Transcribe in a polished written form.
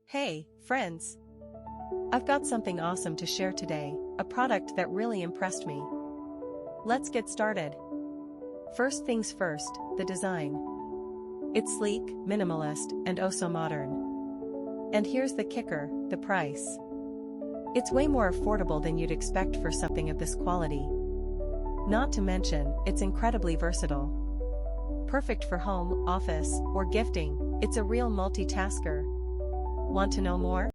Hey, friends! I've got something awesome to share today, a product that really impressed me. Let's get started. First things first, the design. It's sleek, minimalist, and oh so modern. And here's the kicker, the price. It's way more affordable than you'd expect for something of this quality. Not to mention, it's incredibly versatile. Perfect for home, office, or gifting, it's a real multitasker. Want to know more?